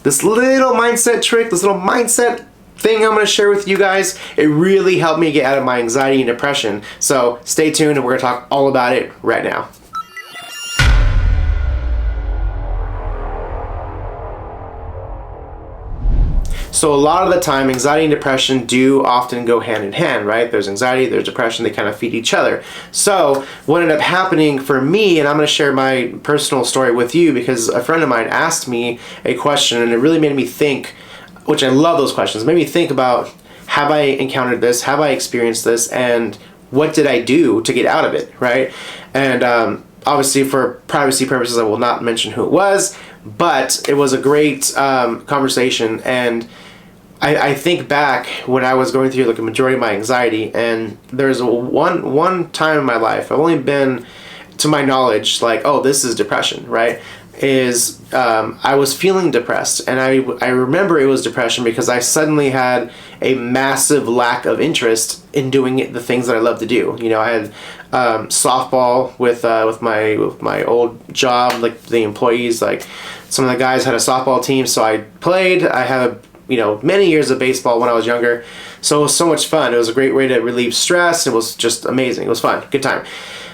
this little mindset trick, this little mindset thing I'm going to share with you guys, it really helped me get out of my anxiety and depression. So stay tuned and we're going to talk all about it right now. So a lot of the time, anxiety and depression do often go hand in hand, right? There's anxiety, there's depression, they kind of feed each other. So what ended up happening for me, and I'm going to share my personal story with you because a friend of mine asked me a question and it really made me think, which I love those questions, it made me think about, have I encountered this? Have I experienced this? And what did I do to get out of it, right? And obviously for privacy purposes, I will not mention who it was, but it was a great conversation. And I think back when I was going through like a majority of my anxiety, and there's one time in my life, I've only been, to my knowledge, like, oh, this is depression, right? I was feeling depressed, and I remember it was depression because I suddenly had a massive lack of interest in doing the things that I love to do. You know, I had softball with my old job, like the employees, like some of the guys had a softball team, so I played. I had many years of baseball when I was younger, so it was so much fun. It was a great way to relieve stress. It was just amazing. It was fun, good time,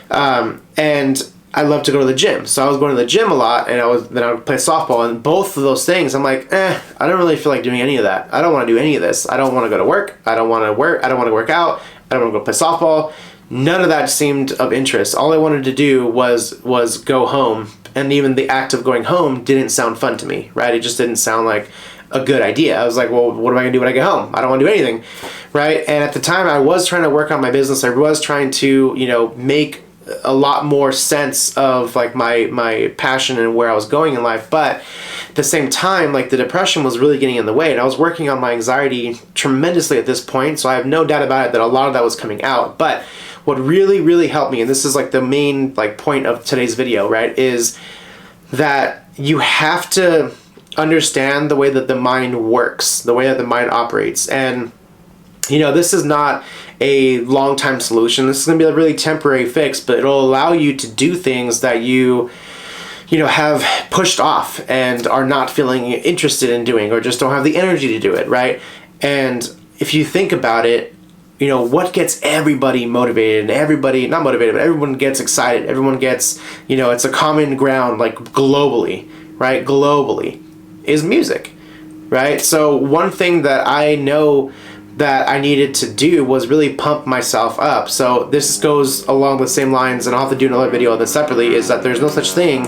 and I love to go to the gym. So I was going to the gym a lot, and I would play softball, and both of those things, I'm like, I don't really feel like doing any of that. I don't want to do any of this. I don't want to go to work. I don't want to work out. I don't want to go play softball. None of that seemed of interest. All I wanted to do was go home, and even the act of going home didn't sound fun to me, right? It just didn't sound like a good idea. I was like, well, what am I gonna do when I get home? I don't want to do anything, right? And at the time, I was trying to work on my business. I was trying to, make a lot more sense of like my passion and where I was going in life. But at the same time, like the depression was really getting in the way, and I was working on my anxiety tremendously at this point. So I have no doubt about it that a lot of that was coming out. But what really, really helped me, and this is like the main like point of today's video, right, is that you have to understand the way that the mind works, the way that the mind operates. And this is not a long-time solution. This is going to be a really temporary fix, but it'll allow you to do things that you have pushed off and are not feeling interested in doing, or just don't have the energy to do it, right? And if you think about it, what gets everybody motivated, and everybody, not motivated, but everyone gets excited. Everyone gets, it's a common ground, like globally, right? Globally is music, right? So one thing that I know that I needed to do was really pump myself up. So this goes along the same lines, and I'll have to do another video on this separately, is that there's no such thing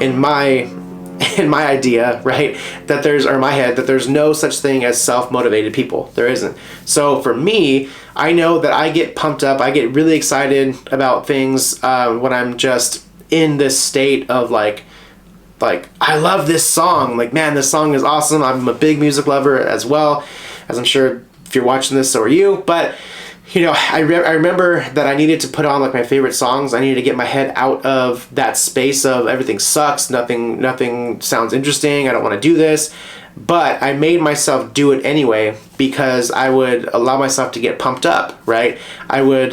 in my idea, right, my head, that there's no such thing as self-motivated people. There isn't. So for me, I know that I get pumped up, I get really excited about things when I'm just in this state of like I love this song, like, man, this song is awesome. I'm a big music lover as well, as I'm sure if you're watching this, so are you. But I remember that I needed to put on like my favorite songs. I needed to get my head out of that space of everything sucks, nothing sounds interesting, I don't want to do this. But I made myself do it anyway because I would allow myself to get pumped up, right? I would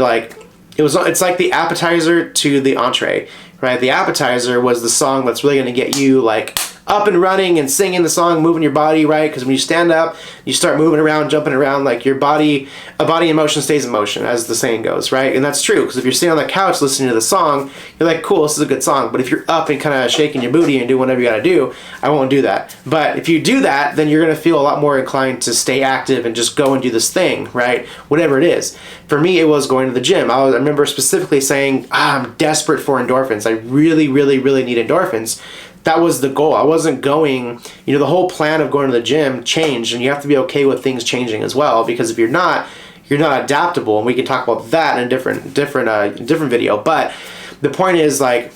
it's like the appetizer to the entree, right? The appetizer was the song that's really going to get you like up and running and singing the song, moving your body, right? Because when you stand up, you start moving around, jumping around, like a body in motion stays in motion, as the saying goes, right? And that's true, because if you're sitting on the couch listening to the song, you're like, cool, this is a good song. But if you're up and kind of shaking your booty and doing whatever you gotta do, I won't do that. But if you do that, then you're gonna feel a lot more inclined to stay active and just go and do this thing, right? Whatever it is. For me, it was going to the gym. I remember specifically saying, I'm desperate for endorphins. I really, really, really need endorphins. That was the goal. I wasn't going, the whole plan of going to the gym changed, and you have to be okay with things changing as well, because if you're not adaptable, and we can talk about that in a different video. But the point is, like,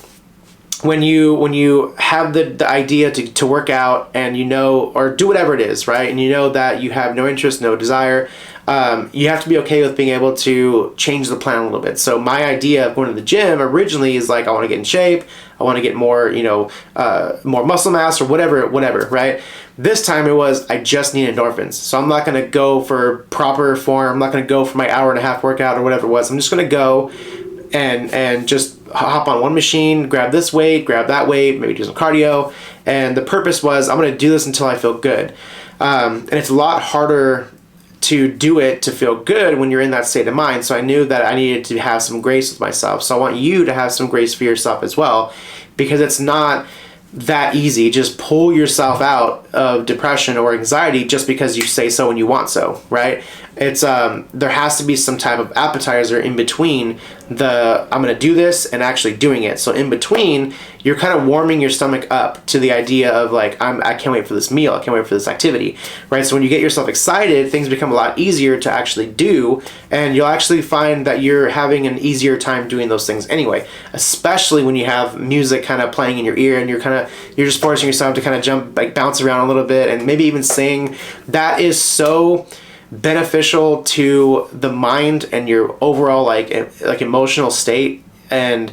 when you have the idea to work out, and or do whatever it is, right, and that you have no interest, no desire, you have to be okay with being able to change the plan a little bit. So my idea of going to the gym originally is like, I want to get in shape, I want to get more, more muscle mass or whatever, right? This time it was, I just need endorphins. So I'm not going to go for proper form. I'm not going to go for my hour and a half workout or whatever it was. I'm just going to go and just hop on one machine, grab this weight, grab that weight, maybe do some cardio. And the purpose was, I'm going to do this until I feel good. And it's a lot harder to do it to feel good when you're in that state of mind. So I knew that I needed to have some grace with myself. So I want you to have some grace for yourself as well, because it's not that easy. Just pull yourself out of depression or anxiety just because you say so and you want so, right? It's there has to be some type of appetizer in between the I'm gonna do this and actually doing it. So in between, you're kind of warming your stomach up to the idea of like, I can't wait for this meal, I can't wait for this activity, right? So when you get yourself excited, things become a lot easier to actually do, and you'll actually find that you're having an easier time doing those things anyway, especially when you have music kind of playing in your ear and you're just forcing yourself to kind of jump, like bounce around a little bit and maybe even sing. That is so beneficial to the mind and your overall like emotional state. And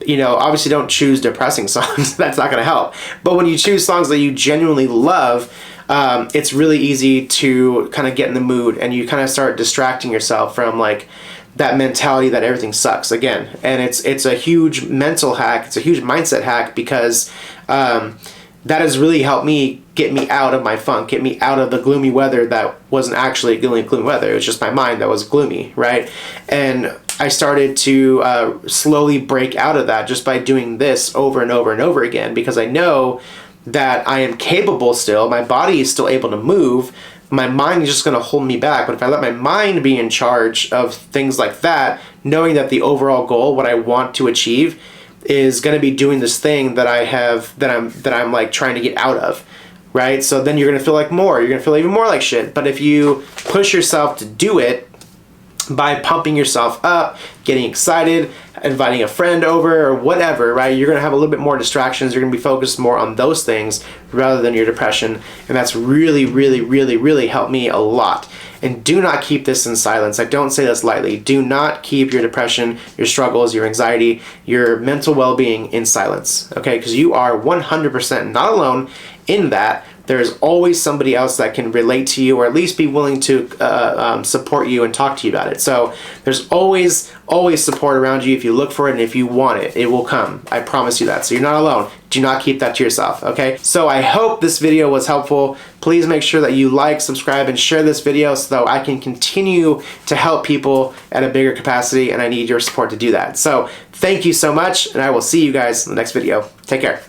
obviously don't choose depressing songs. That's not going to help. But when you choose songs that you genuinely love, it's really easy to kind of get in the mood, and you kind of start distracting yourself from like that mentality that everything sucks again. And it's a huge mental hack. It's a huge mindset hack, because that has really helped me get me out of my funk, get me out of the gloomy weather that wasn't actually gloomy weather. It was just my mind that was gloomy, right? And I started to slowly break out of that just by doing this over and over and over again, because I know that I am capable still. My body is still able to move. My mind is just going to hold me back. But if I let my mind be in charge of things like that, knowing that the overall goal, what I want to achieve, is going to be doing this thing that I'm like trying to get out of, right? So then you're going to feel like more. You're going to feel even more like shit. But if you push yourself to do it by pumping yourself up, getting excited, inviting a friend over or whatever, right? You're going to have a little bit more distractions. You're going to be focused more on those things rather than your depression. And that's really, really, really, really helped me a lot. And do not keep this in silence. I don't say this lightly. Do not keep your depression, your struggles, your anxiety, your mental well-being in silence, okay? Because you are 100% not alone in that. There's always somebody else that can relate to you, or at least be willing to support you and talk to you about it. So there's always support around you. If you look for it and if you want it, it will come. I promise you that. So you're not alone. Do not keep that to yourself, okay? So I hope this video was helpful. Please make sure that you like, subscribe, and share this video so that I can continue to help people at a bigger capacity, and I need your support to do that. So thank you so much, and I will see you guys in the next video. Take care.